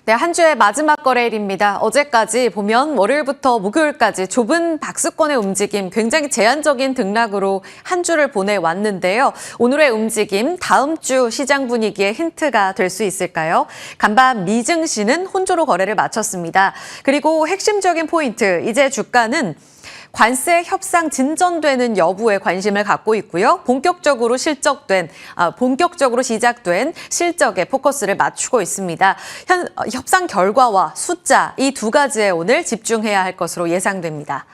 네, 한 주의 마지막 거래일입니다. 어제까지 보면 월요일부터 목요일까지 좁은 박스권의 움직임, 굉장히 제한적인 등락으로 한 주를 보내왔는데요. 오늘의 움직임, 다음 주 시장 분위기의 힌트가 될 수 있을까요? 간밤 미증시는 혼조로 거래를 마쳤습니다. 그리고 핵심적인 포인트, 이제 주가는 관세 협상 진전되는 여부에 관심을 갖고 있고요. 본격적으로 시작된 실적에 포커스를 맞추고 있습니다. 협상 결과와 숫자, 이 두 가지에 오늘 집중해야 할 것으로 예상됩니다.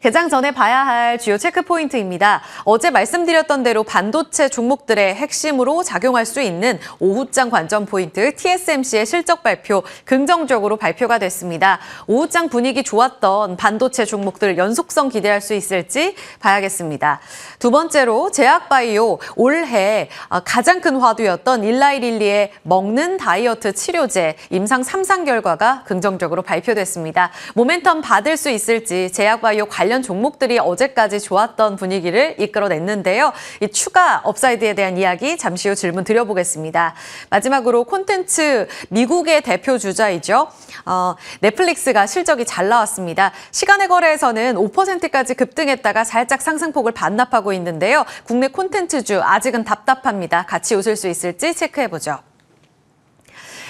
개장 전에 봐야 할 주요 체크 포인트입니다. 어제 말씀드렸던 대로 반도체 종목들의 핵심으로 작용할 수 있는 오후장 관전 포인트 TSMC의 실적 발표 긍정적으로 발표가 됐습니다. 오후장 분위기 좋았던 반도체 종목들 연속성 기대할 수 있을지 봐야겠습니다. 두 번째로 제약바이오 올해 가장 큰 화두였던 일라이릴리의 먹는 다이어트 치료제 임상 3상 결과가 긍정적으로 발표됐습니다. 모멘텀 받을 수 있을지 제약바이오 관련 종목들이 어제까지 좋았던 분위기를 이끌어냈는데요. 이 추가 업사이드에 대한 이야기 잠시 후 질문 드려보겠습니다. 마지막으로 콘텐츠 미국의 대표 주자이죠. 넷플릭스가 실적이 잘 나왔습니다. 시간의 거래에서는 5%까지 급등했다가 살짝 상승폭을 반납하고 있는데요. 국내 콘텐츠주 아직은 답답합니다. 같이 웃을 수 있을지 체크해보죠.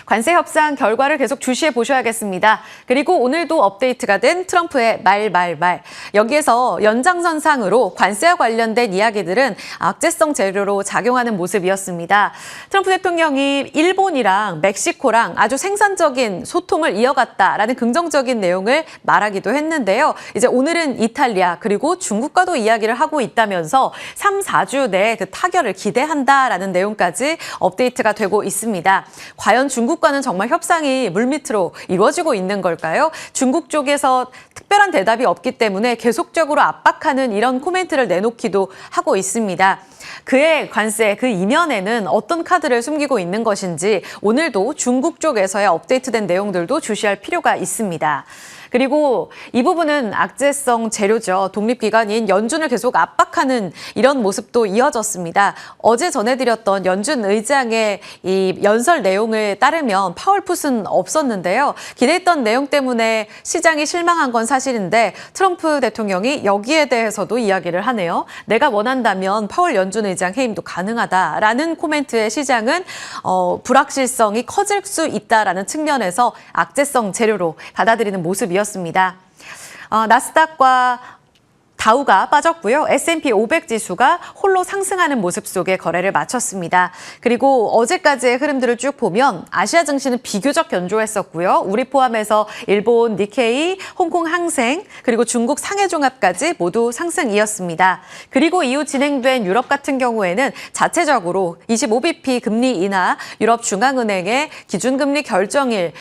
관세 협상 결과를 계속 주시해 보셔야겠습니다. 그리고 오늘도 업데이트가 된 트럼프의 말. 여기에서 연장선상으로 관세와 관련된 이야기들은 악재성 재료로 작용하는 모습이었습니다. 트럼프 대통령이 일본이랑 멕시코랑 아주 생산적인 소통을 이어갔다라는 긍정적인 내용을 말하기도 했는데요. 이제 오늘은 이탈리아 그리고 중국과도 이야기를 하고 있다면서 3, 4주 내에 그 타결을 기대한다라는 내용까지 업데이트가 되고 있습니다. 과연 중국과는 정말 협상이 물밑으로 이루어지고 있는 걸까요? 중국 쪽에서 특별한 대답이 없기 때문에 계속적으로 압박하는 이런 코멘트를 내놓기도 하고 있습니다. 그의 관세, 그 이면에는 어떤 카드를 숨기고 있는 것인지 오늘도 중국 쪽에서의 업데이트된 내용들도 주시할 필요가 있습니다. 그리고 이 부분은 악재성 재료죠. 독립기관인 연준을 계속 압박하는 이런 모습도 이어졌습니다. 어제 전해드렸던 연준 의장의 이 연설 내용을 따르면 파월 풋은 없었는데요. 기대했던 내용 때문에 시장이 실망한 건 사실인데 트럼프 대통령이 여기에 대해서도 이야기를 하네요. 내가 원한다면 파월 연준 의장 해임도 가능하다라는 코멘트에 시장은 불확실성이 커질 수 있다라는 측면에서 악재성 재료로 받아들이는 모습이었습니다. 나스닥과 다우가 빠졌고요. S&P 500 지수가 홀로 상승하는 모습 속에 거래를 마쳤습니다. 그리고 어제까지의 흐름들을 쭉 보면 아시아 증시는 비교적 견조했었고요. 우리 포함해서 일본 니케이, 홍콩 항생, 그리고 중국 상해종합까지 모두 상승이었습니다. 그리고 이후 진행된 유럽 같은 경우에는 자체적으로 25bp 금리 인하, 유럽중앙은행의 기준금리 결정일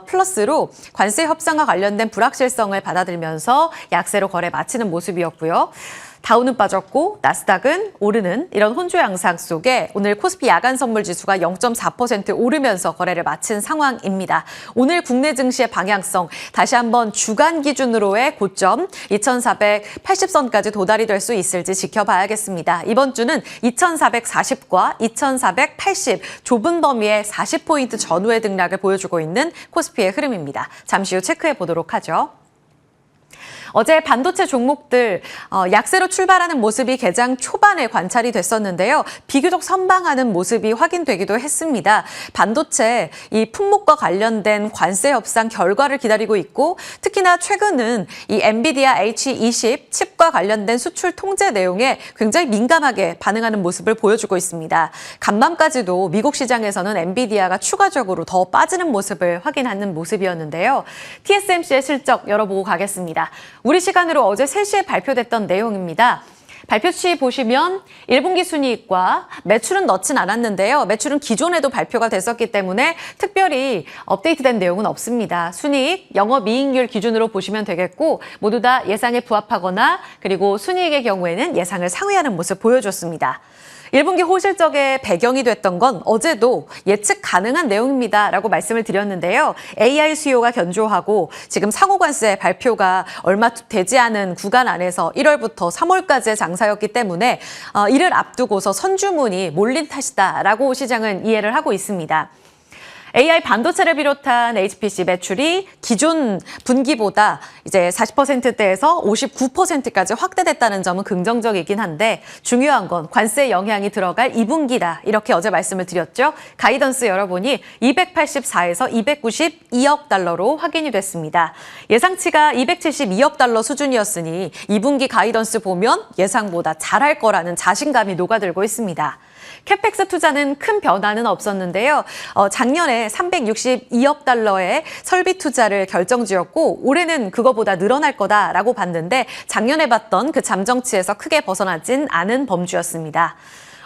플러스로 관세 협상과 관련된 불확실성을 받아들면서 약세로 거래 마치는 모습이었고요. 다우는 빠졌고 나스닥은 오르는 이런 혼조 양상 속에 오늘 코스피 야간 선물 지수가 0.4% 오르면서 거래를 마친 상황입니다. 오늘 국내 증시의 방향성 다시 한번 주간 기준으로의 고점 2480선까지 도달이 될 수 있을지 지켜봐야겠습니다. 이번 주는 2440과 2480 좁은 범위의 40포인트 전후의 등락을 보여주고 있는 코스피의 흐름입니다. 잠시 후 체크해 보도록 하죠. 어제 반도체 종목들 약세로 출발하는 모습이 개장 초반에 관찰이 됐었는데요. 비교적 선방하는 모습이 확인되기도 했습니다. 반도체 이 품목과 관련된 관세 협상 결과를 기다리고 있고 특히나 최근은 이 엔비디아 H20 칩과 관련된 수출 통제 내용에 굉장히 민감하게 반응하는 모습을 보여주고 있습니다. 간밤까지도 미국 시장에서는 엔비디아가 추가적으로 더 빠지는 모습을 확인하는 모습이었는데요. TSMC의 실적 열어보고 가겠습니다. 우리 시간으로 어제 3시에 발표됐던 내용입니다. 발표치 보시면 1분기 순이익과 매출은 넣진 않았는데요. 매출은 기존에도 발표가 됐었기 때문에 특별히 업데이트된 내용은 없습니다. 순이익, 영업이익률 기준으로 보시면 되겠고 모두 다 예상에 부합하거나 그리고 순이익의 경우에는 예상을 상회하는 모습 보여줬습니다. 1분기 호실적의 배경이 됐던 건 어제도 예측 가능한 내용입니다 라고 말씀을 드렸는데요. AI 수요가 견조하고 지금 상호관세 발표가 얼마 되지 않은 구간 안에서 1월부터 3월까지의 장사였기 때문에 이를 앞두고서 선주문이 몰린 탓이다라고 시장은 이해를 하고 있습니다. AI 반도체를 비롯한 HPC 매출이 기존 분기보다 이제 40%대에서 59%까지 확대됐다는 점은 긍정적이긴 한데 중요한 건 관세 영향이 들어갈 2분기다. 이렇게 어제 말씀을 드렸죠. 가이던스 열어보니 284에서 292억 달러로 확인이 됐습니다. 예상치가 272억 달러 수준이었으니 2분기 가이던스 보면 예상보다 잘할 거라는 자신감이 녹아들고 있습니다. 캐펙스 투자는 큰 변화는 없었는데요. 작년에 362억 달러의 설비 투자를 결정지었고 올해는 그거보다 늘어날 거다라고 봤는데 작년에 봤던 그 잠정치에서 크게 벗어나진 않은 범주였습니다.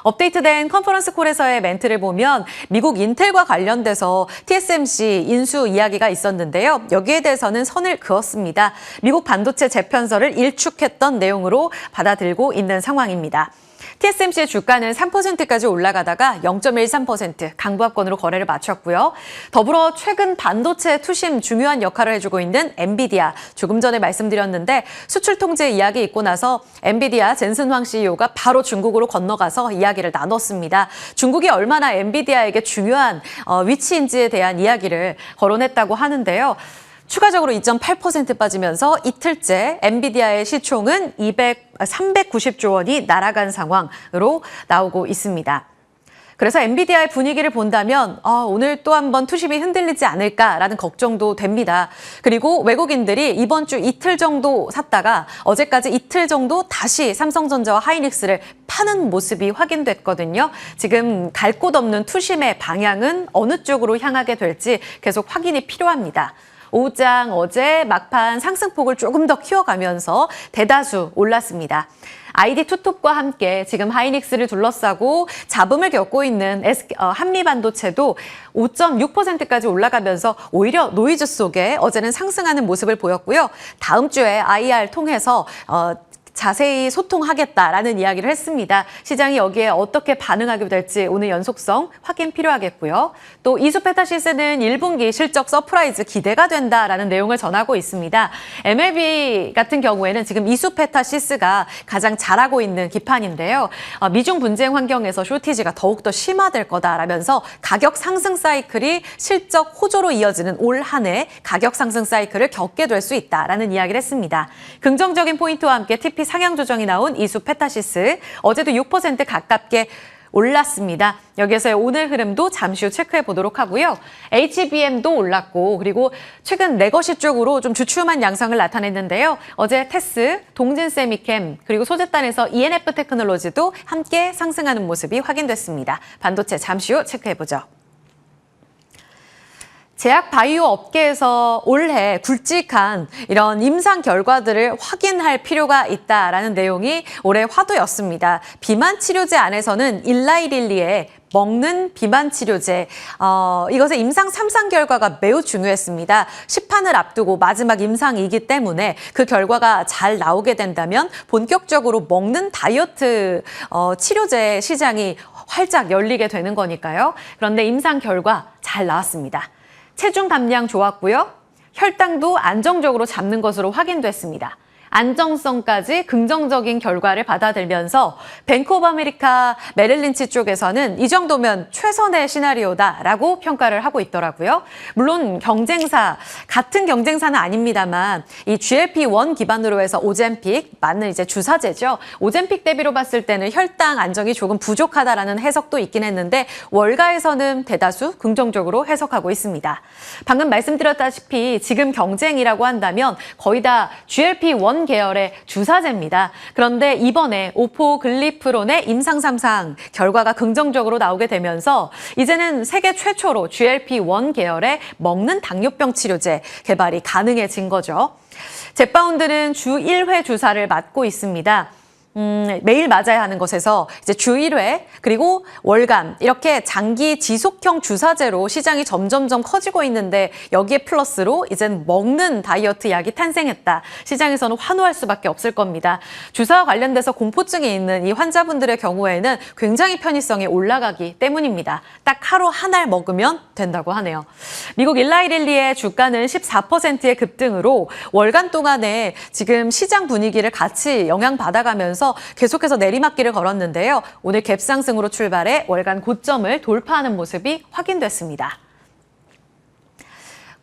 업데이트된 컨퍼런스 콜에서의 멘트를 보면 미국 인텔과 관련돼서 TSMC 인수 이야기가 있었는데요. 여기에 대해서는 선을 그었습니다. 미국 반도체 재편서를 일축했던 내용으로 받아들고 있는 상황입니다. TSMC의 주가는 3%까지 올라가다가 0.13% 강보합권으로 거래를 마쳤고요. 더불어 최근 반도체 투심 중요한 역할을 해주고 있는 엔비디아, 조금 전에 말씀드렸는데 수출 통제 이야기 있고 나서 엔비디아 젠슨 황 CEO가 바로 중국으로 건너가서 이야기를 나눴습니다. 중국이 얼마나 엔비디아에게 중요한 위치인지에 대한 이야기를 거론했다고 하는데요. 추가적으로 2.8% 빠지면서 이틀째 엔비디아의 시총은 390조 원이 날아간 상황으로 나오고 있습니다. 그래서 엔비디아의 분위기를 본다면 오늘 또 한 번 투심이 흔들리지 않을까라는 걱정도 됩니다. 그리고 외국인들이 이번 주 이틀 정도 샀다가 어제까지 이틀 정도 다시 삼성전자와 하이닉스를 파는 모습이 확인됐거든요. 지금 갈 곳 없는 투심의 방향은 어느 쪽으로 향하게 될지 계속 확인이 필요합니다. 오후장 어제 막판 상승폭을 조금 더 키워가면서 대다수 올랐습니다. ID 투톱과 함께 지금 하이닉스를 둘러싸고 잡음을 겪고 있는 한미반도체도 5.6%까지 올라가면서 오히려 노이즈 속에 어제는 상승하는 모습을 보였고요. 다음 주에 IR 통해서 자세히 소통하겠다라는 이야기를 했습니다. 시장이 여기에 어떻게 반응하게 될지 오늘 연속성 확인 필요하겠고요. 또 이수페타시스는 1분기 실적 서프라이즈 기대가 된다라는 내용을 전하고 있습니다. MLB 같은 경우에는 지금 이수페타시스가 가장 잘하고 있는 기판인데요. 미중 분쟁 환경에서 쇼티지가 더욱더 심화될 거다라면서 가격 상승 사이클이 실적 호조로 이어지는 올 한 해 가격 상승 사이클을 겪게 될 수 있다라는 이야기를 했습니다. 긍정적인 포인트와 함께 TP 상향 조정이 나온 이수페타시스 어제도 6% 가깝게 올랐습니다. 여기에서의 오늘 흐름도 잠시 후 체크해 보도록 하고요. HBM도 올랐고 그리고 최근 레거시 쪽으로 좀 주춤한 양상을 나타냈는데요. 어제 테스, 동진세미캠 그리고 소재단에서 ENF 테크놀로지도 함께 상승하는 모습이 확인됐습니다. 반도체 잠시 후 체크해 보죠. 제약 바이오 업계에서 올해 굵직한 이런 임상 결과들을 확인할 필요가 있다라는 내용이 올해 화두였습니다. 비만 치료제 안에서는 일라이릴리의 먹는 비만 치료제, 이것의 임상 3상 결과가 매우 중요했습니다. 시판을 앞두고 마지막 임상이기 때문에 그 결과가 잘 나오게 된다면 본격적으로 먹는 다이어트 치료제 시장이 활짝 열리게 되는 거니까요. 그런데 임상 결과 잘 나왔습니다. 체중 감량 좋았고요. 혈당도 안정적으로 잡는 것으로 확인됐습니다. 안정성까지 긍정적인 결과를 받아들면서 뱅크 오브 아메리카 메릴린치 쪽에서는 이 정도면 최선의 시나리오다라고 평가를 하고 있더라고요. 물론 경쟁사, 같은 경쟁사는 아닙니다만 이 GLP-1 기반으로 해서 오젬픽, 맞는 이제 주사제죠. 오젬픽 대비로 봤을 때는 혈당 안정이 조금 부족하다라는 해석도 있긴 했는데 월가에서는 대다수 긍정적으로 해석하고 있습니다. 방금 말씀드렸다시피 지금 경쟁이라고 한다면 거의 다 GLP-1 계열의 주사제입니다. 그런데 이번에 오포글리프론의 임상 3상 결과가 긍정적으로 나오게 되면서 이제는 세계 최초로 GLP-1 계열의 먹는 당뇨병 치료제 개발이 가능해진 거죠. 젯바운드는 주 1회 주사를 맞고 있습니다. 매일 맞아야 하는 것에서 이제 주 1회 그리고 월간 이렇게 장기 지속형 주사제로 시장이 점점점 커지고 있는데 여기에 플러스로 이젠 먹는 다이어트 약이 탄생했다. 시장에서는 환호할 수밖에 없을 겁니다. 주사와 관련돼서 공포증이 있는 이 환자분들의 경우에는 굉장히 편의성이 올라가기 때문입니다. 딱 하루 한 알 먹으면 된다고 하네요. 미국 일라이릴리의 주가는 14%의 급등으로 월간 동안에 지금 시장 분위기를 같이 영향받아가면서 계속해서 내리막길을 걸었는데요. 오늘 갭상승으로 출발해 월간 고점을 돌파하는 모습이 확인됐습니다.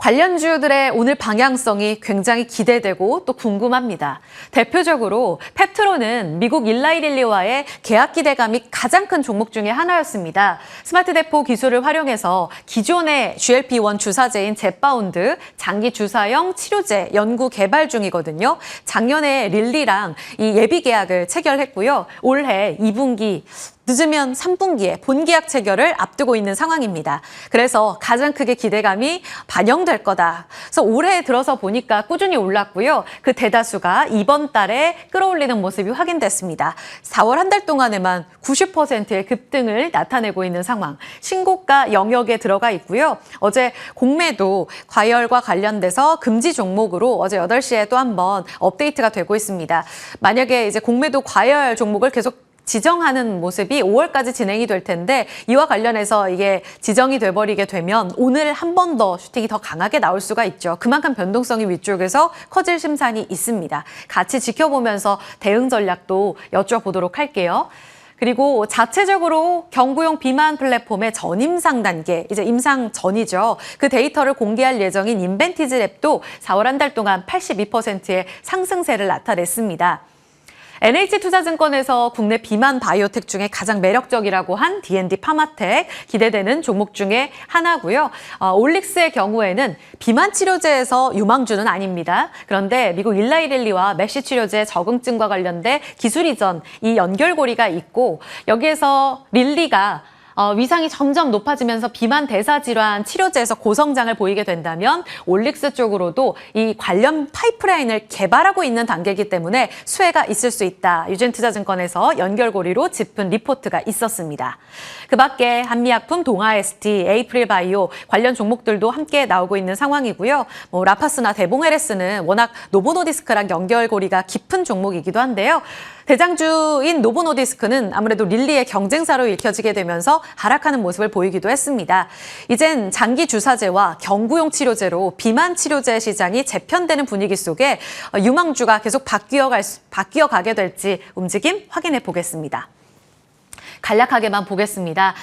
관련주들의 오늘 방향성이 굉장히 기대되고 또 궁금합니다. 대표적으로 펩트로는 미국 일라이릴리와의 계약 기대감이 가장 큰 종목 중에 하나였습니다. 스마트 대포 기술을 활용해서 기존의 GLP-1 주사제인 젯바운드 장기 주사형 치료제 연구 개발 중이거든요. 작년에 릴리랑 이 예비 계약을 체결했고요. 올해 2분기 늦으면 3분기에 본계약 체결을 앞두고 있는 상황입니다. 그래서 가장 크게 기대감이 반영될 거다. 그래서 올해 들어서 보니까 꾸준히 올랐고요. 그 대다수가 이번 달에 끌어올리는 모습이 확인됐습니다. 4월 한 달 동안에만 90%의 급등을 나타내고 있는 상황. 신고가 영역에 들어가 있고요. 어제 공매도 과열과 관련돼서 금지 종목으로 어제 8시에 또 한번 업데이트가 되고 있습니다. 만약에 이제 공매도 과열 종목을 계속 지정하는 모습이 5월까지 진행이 될 텐데 이와 관련해서 이게 지정이 돼버리게 되면 오늘 한 번 더 슈팅이 더 강하게 나올 수가 있죠. 그만큼 변동성이 위쪽에서 커질 심산이 있습니다. 같이 지켜보면서 대응 전략도 여쭤보도록 할게요. 그리고 자체적으로 경구용 비만 플랫폼의 전임상 단계, 이제 임상 전이죠. 그 데이터를 공개할 예정인 인벤티즈랩도 4월 한 달 동안 82%의 상승세를 나타냈습니다. NH투자증권에서 국내 비만 바이오텍 중에 가장 매력적이라고 한 D&D 파마텍 기대되는 종목 중에 하나고요. 올릭스의 경우에는 비만 치료제에서 유망주는 아닙니다. 그런데 미국 일라이릴리와 맥시 치료제 적응증과 관련된 기술 이전 이 연결고리가 있고 여기에서 릴리가 위상이 점점 높아지면서 비만 대사 질환 치료제에서 고성장을 보이게 된다면 올릭스 쪽으로도 이 관련 파이프라인을 개발하고 있는 단계이기 때문에 수혜가 있을 수 있다. 유진투자증권에서 연결고리로 짚은 리포트가 있었습니다. 그밖에 한미약품, 동아ST, 에이프릴바이오 관련 종목들도 함께 나오고 있는 상황이고요. 라파스나 대봉LS는 워낙 노보노디스크랑 연결고리가 깊은 종목이기도 한데요. 대장주인 노보노디스크는 아무래도 릴리의 경쟁사로 읽혀지게 되면서 하락하는 모습을 보이기도 했습니다. 이젠 장기 주사제와 경구용 치료제로 비만 치료제 시장이 재편되는 분위기 속에 유망주가 계속 바뀌어가게 될지 움직임 확인해 보겠습니다. 간략하게만 보겠습니다.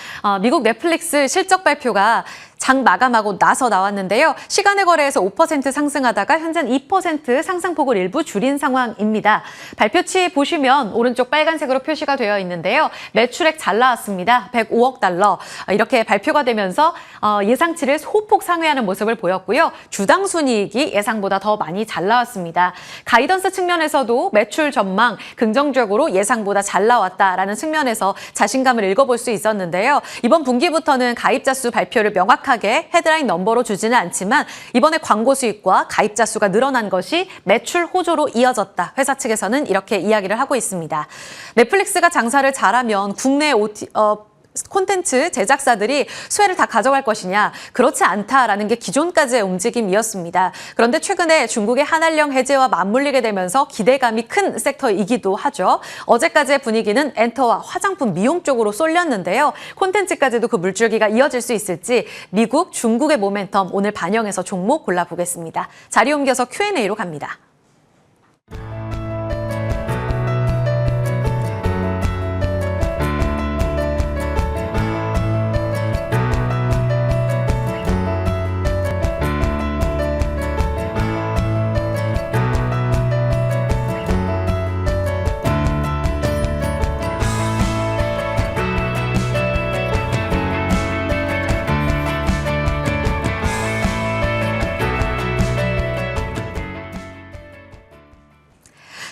미국 넷플릭스 실적 발표가 장 마감하고 나서 나왔는데요. 시간의 거래에서 5% 상승하다가 현재는 2% 상승폭을 일부 줄인 상황입니다. 발표치 보시면 오른쪽 빨간색으로 표시가 되어 있는데요. 매출액 잘 나왔습니다. 105억 달러. 이렇게 발표가 되면서 예상치를 소폭 상회하는 모습을 보였고요. 주당 순이익이 예상보다 더 많이 잘 나왔습니다. 가이던스 측면에서도 매출 전망 긍정적으로 예상보다 잘 나왔다라는 측면에서 자신감을 읽어볼 수 있었는데요. 이번 분기부터는 가입자 수 발표를 명확하게 헤드라인 넘버로 주지는 않지만 이번에 광고 수익과 가입자 수가 늘어난 것이 매출 호조로 이어졌다. 회사 측에서는 이렇게 이야기를 하고 있습니다. 넷플릭스가 장사를 잘하면 국내 콘텐츠 제작사들이 수혜를 다 가져갈 것이냐? 그렇지 않다라는 게 기존까지의 움직임이었습니다. 그런데 최근에 중국의 한한령 해제와 맞물리게 되면서 기대감이 큰 섹터이기도 하죠. 어제까지의 분위기는 엔터와 화장품, 미용 쪽으로 쏠렸는데요. 콘텐츠까지도 그 물줄기가 이어질 수 있을지 미국, 중국의 모멘텀 오늘 반영해서 종목 골라보겠습니다. 자리 옮겨서 Q&A로 갑니다.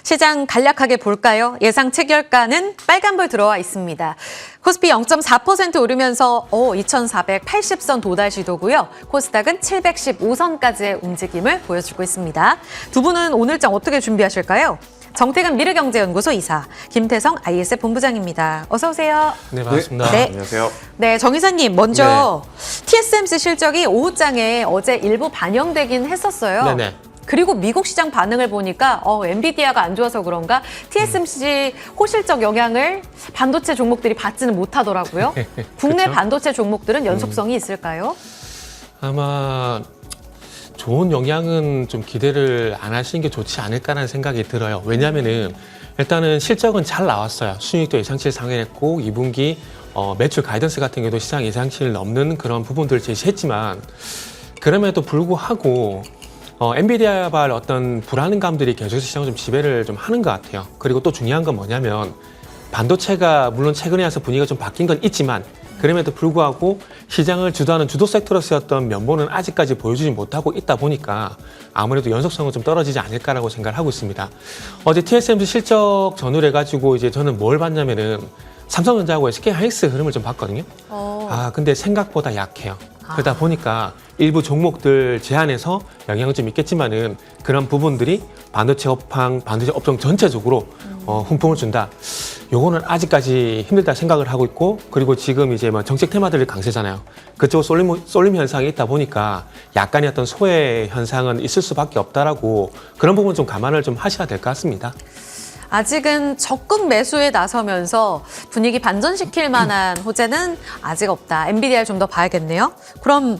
시장 간략하게 볼까요? 예상 체결가는 빨간불 들어와 있습니다. 코스피 0.4% 오르면서 2,480선 도달 시도고요. 코스닥은 715선까지의 움직임을 보여주고 있습니다. 두 분은 오늘장 어떻게 준비하실까요? 정태근 미르경제연구소 이사, 김태성 ISF 본부장입니다. 어서 오세요. 네, 반갑습니다. 네. 안녕하세요. 네, 정 이사님 먼저 TSMC 실적이 오후장에 어제 일부 반영되긴 했었어요. 네네. 그리고 미국 시장 반응을 보니까 엔비디아가 안 좋아서 그런가 TSMC 호실적 영향을 반도체 종목들이 받지는 못하더라고요. 국내 그쵸? 반도체 종목들은 연속성이 있을까요? 아마 좋은 영향은 좀 기대를 안 하시는 게 좋지 않을까라는 생각이 들어요. 왜냐하면은 일단은 실적은 잘 나왔어요. 수익도 예상치를 상회했고 2분기 매출 가이던스 같은 경우도 시장 예상치를 넘는 그런 부분들을 제시했지만 그럼에도 불구하고 엔비디아발 어떤 불안감들이 계속해서 시장을 좀 지배를 좀 하는 것 같아요. 그리고 또 중요한 건 뭐냐면 반도체가 물론 최근에 와서 분위기가 좀 바뀐 건 있지만 그럼에도 불구하고 시장을 주도하는 주도 섹터로서였던 면모는 아직까지 보여주지 못하고 있다 보니까 아무래도 연속성은 좀 떨어지지 않을까라고 생각을 하고 있습니다. 어제 TSMC 실적 전후해가지고 이제 저는 뭘 봤냐면은 삼성전자하고 SK하이닉스 흐름을 좀 봤거든요. 근데 생각보다 약해요. 그러다 보니까 일부 종목들 제한해서 영향은 좀 있겠지만은 그런 부분들이 반도체 업황, 반도체 업종 전체적으로 훈풍을 준다. 요거는 아직까지 힘들다 생각을 하고 있고, 그리고 지금 이제 뭐 정책 테마들이 강세잖아요. 그쪽 쏠림 현상이 있다 보니까 약간의 어떤 소외 현상은 있을 수밖에 없다라고 그런 부분 좀 감안을 좀 하셔야 될 것 같습니다. 아직은 적극 매수에 나서면서 분위기 반전시킬 만한 호재는 아직 없다. 엔비디아를 좀 더 봐야겠네요. 그럼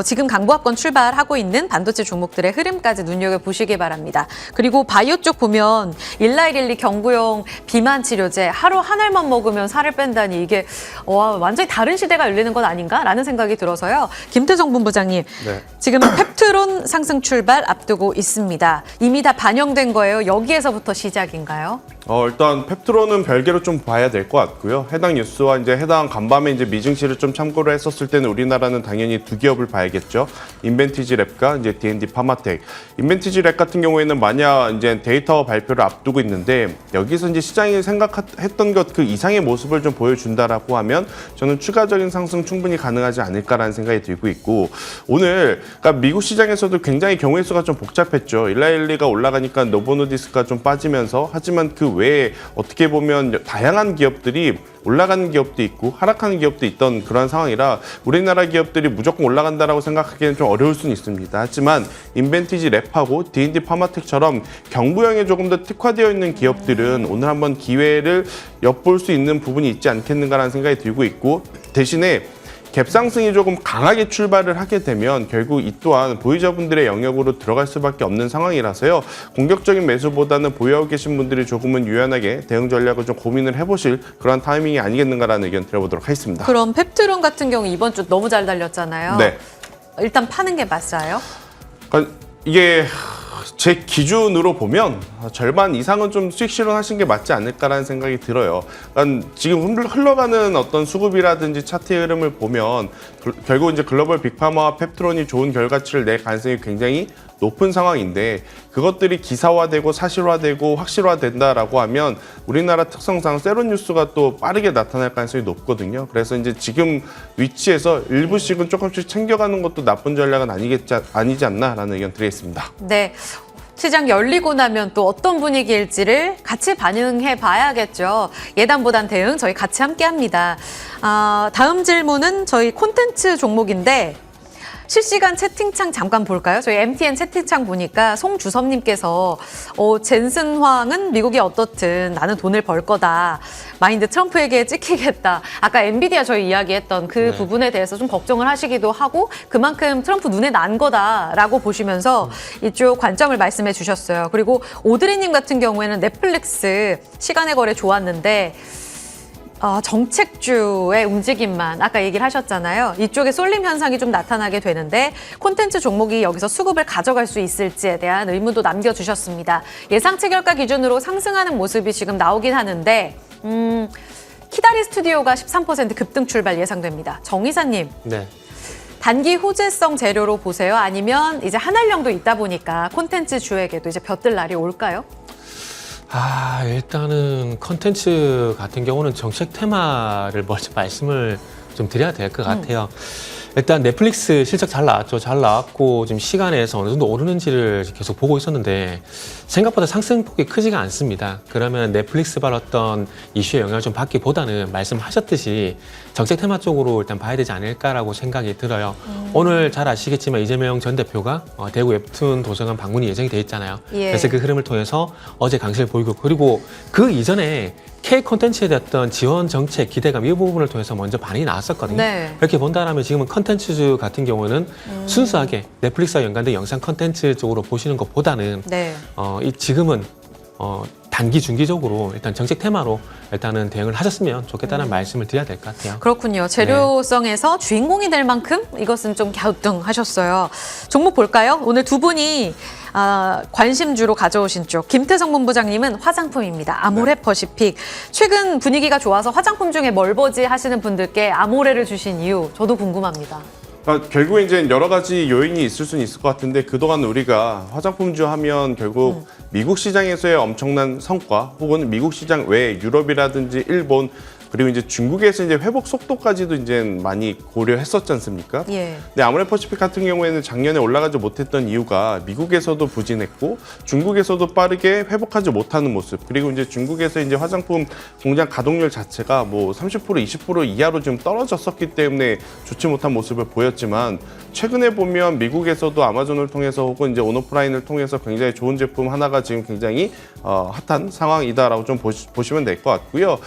지금 강보합권 출발하고 있는 반도체 종목들의 흐름까지 눈여겨보시기 바랍니다. 그리고 바이오 쪽 보면 일라이릴리 경구용 비만 치료제 하루 한 알만 먹으면 살을 뺀다니 이게 완전히 다른 시대가 열리는 건 아닌가라는 생각이 들어서요. 김태성 본부장님, 네. 지금 펩트론 상승 출발 앞두고 있습니다. 이미 다 반영된 거예요? 여기에서부터 시작인가요? 일단 펩트론은 별개로 좀 봐야 될 것 같고요. 해당 뉴스와 이제 해당 간밤에 이제 미증시를 좀 참고를 했었을 때는 우리나라는 당연히 두 기업을 봐야겠죠. 인벤티지 랩과 이제 D&D 파마텍. 인벤티지 랩 같은 경우에는 만약 이제 데이터 발표를 앞두고 있는데 여기서 이제 시장이 생각했던 것 그 이상의 모습을 좀 보여준다라고 하면 저는 추가적인 상승 충분히 가능하지 않을까라는 생각이 들고 있고, 오늘 그러니까 미국 시장에서도 굉장히 경우의 수가 좀 복잡했죠. 일라일리가 올라가니까 노보노디스크가 좀 빠지면서, 하지만 그 외에 어떻게 보면 다양한 기업들이 올라가는 기업도 있고 하락하는 기업도 있던 그런 상황이라 우리나라 기업들이 무조건 올라간다라고 생각하기에는 좀 어려울 수는 있습니다. 하지만 인벤티지 랩하고 D&D 파마텍처럼 경부형에 조금 더 특화되어 있는 기업들은 오늘 한번 기회를 엿볼 수 있는 부분이 있지 않겠는가라는 생각이 들고 있고, 대신에 갭상승이 조금 강하게 출발을 하게 되면 결국 이 또한 보유자분들의 영역으로 들어갈 수밖에 없는 상황이라서요. 공격적인 매수보다는 보유하고 계신 분들이 조금은 유연하게 대응 전략을 좀 고민을 해보실 그런 타이밍이 아니겠는가라는 의견 드려보도록 하겠습니다. 그럼 펩트론 같은 경우 이번 주 너무 잘 달렸잖아요. 네. 일단 파는 게 맞아요? 그러니까 이게 제 기준으로 보면 절반 이상은 좀 수익 실현하신 게 맞지 않을까라는 생각이 들어요. 그러니까 지금 흘러가는 어떤 수급이라든지 차트의 흐름을 보면 결국 이제 글로벌 빅파마와 펩트론이 좋은 결과치를 낼 가능성이 굉장히 높은 상황인데, 그것들이 기사화되고 사실화되고 확실화된다라고 하면 우리나라 특성상 세론 뉴스가 또 빠르게 나타날 가능성이 높거든요. 그래서 이제 지금 위치에서 일부씩은 조금씩 챙겨가는 것도 나쁜 전략은 아니지 않나라는 의견 드리겠습니다. 네. 시장 열리고 나면 또 어떤 분위기일지를 같이 반영해 봐야겠죠. 예단보단 대응 저희 같이 함께 합니다. 다음 질문은 저희 콘텐츠 종목인데 실시간 채팅창 잠깐 볼까요? 저희 MTN 채팅창 보니까 송주섭님께서 젠슨 황은 미국이 어떻든 나는 돈을 벌 거다. 마인드 트럼프에게 찍히겠다. 아까 엔비디아 저희 이야기했던 그 부분에 대해서 좀 걱정을 하시기도 하고 그만큼 트럼프 눈에 난 거다라고 보시면서 이쪽 관점을 말씀해 주셨어요. 그리고 오드리님 같은 경우에는 넷플릭스 시간의 거래 좋았는데 정책주의 움직임만 아까 얘기를 하셨잖아요. 이쪽에 쏠림 현상이 좀 나타나게 되는데 콘텐츠 종목이 여기서 수급을 가져갈 수 있을지에 대한 의문도 남겨주셨습니다. 예상 체결가 기준으로 상승하는 모습이 지금 나오긴 하는데 키다리 스튜디오가 13% 급등 출발 예상됩니다. 정 이사님. 네. 단기 호재성 재료로 보세요? 아니면 이제 한알령도 있다 보니까 콘텐츠 주에게도 이제 벼뜰 날이 올까요? 일단은 컨텐츠 같은 경우는 정책 테마를 먼저 말씀을 좀 드려야 될 것 같아요. 일단 넷플릭스 실적 잘 나왔죠. 잘 나왔고 지금 시간에서 어느 정도 오르는지를 계속 보고 있었는데 생각보다 상승폭이 크지가 않습니다. 그러면 넷플릭스발 어떤 이슈의 영향을 좀 받기보다는 말씀하셨듯이 정책 테마 쪽으로 일단 봐야 되지 않을까라고 생각이 들어요. 오늘 잘 아시겠지만 이재명 전 대표가 대구 웹툰 도서관 방문이 예정이 돼 있잖아요. 예. 그래서 그 흐름을 통해서 어제 강세를 보이고, 그리고 그 이전에 K 콘텐츠에 대한 지원 정책 기대감 이 부분을 통해서 먼저 반응이 나왔었거든요. 네. 이렇게 본다면 지금은 컨텐츠 같은 경우는 순수하게 넷플릭스와 연관된 영상 컨텐츠 쪽으로 보시는 것보다는 네. 지금은 단기, 중기적으로 일단 정책 테마로 일단은 대응을 하셨으면 좋겠다는 말씀을 드려야 될 것 같아요. 그렇군요. 재료성에서 주인공이 될 만큼 이것은 좀 갸우뚱하셨어요. 종목 볼까요? 오늘 두 분이 관심주로 가져오신 쪽. 김태성 본부장님은 화장품입니다. 아모레 퍼시픽. 최근 분위기가 좋아서 화장품 중에 멀버지 하시는 분들께 아모레를 주신 이유 저도 궁금합니다. 결국에 이제 여러 가지 요인이 있을 수는 있을 것 같은데 그동안 우리가 화장품주 하면 결국 미국 시장에서의 엄청난 성과 혹은 미국 시장 외 유럽이라든지 일본 그리고 이제 중국에서 이제 회복 속도까지도 이제 많이 고려했었지 않습니까? 예. 근데 아모레 퍼시픽 같은 경우에는 작년에 올라가지 못했던 이유가 미국에서도 부진했고 중국에서도 빠르게 회복하지 못하는 모습 그리고 이제 중국에서 이제 화장품 공장 가동률 자체가 뭐 30% 20% 이하로 좀 떨어졌었기 때문에 좋지 못한 모습을 보였지만 최근에 보면 미국에서도 아마존을 통해서 혹은 이제 온오프라인을 통해서 굉장히 좋은 제품 하나가 지금 굉장히 핫한 상황이다라고 좀 보시면 될 것 같고요.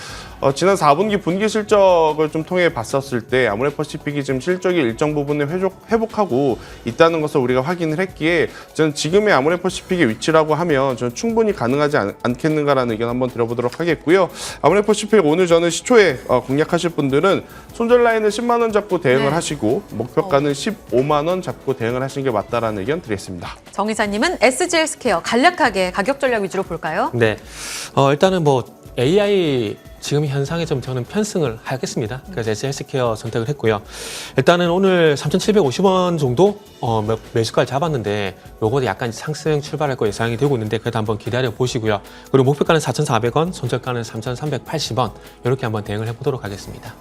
지난 4분기 분기 실적을 좀 통해 봤었을 때 아모레 퍼시픽이 지금 실적이 일정 부분에 회복하고 있다는 것을 우리가 확인을 했기에 저는 지금의 아모레 퍼시픽의 위치라고 하면 저는 충분히 가능하지 않겠는가라는 의견 한번 드려보도록 하겠고요. 아모레 퍼시픽 오늘 저는 시초에 공략하실 분들은 손절 라인을 10만 원 잡고 대응을 하시고 목표가는 15만 원 잡고 대응을 하시는 게 맞다라는 의견 드리겠습니다. 정 이사님은 SG헬스케어 간략하게 가격 전략 위주로 볼까요? 네, 일단은 뭐 AI 지금 현상에 좀 저는 편승을 하겠습니다. 그래서 SG헬스케어 선택을 했고요. 일단은 오늘 3,750원 정도 매수가를 잡았는데 요거도 약간 상승 출발할 거 예상이 되고 있는데 그래도 한번 기다려 보시고요. 그리고 목표가는 4,400원, 손절가는 3,380원 이렇게 한번 대응을 해보도록 하겠습니다.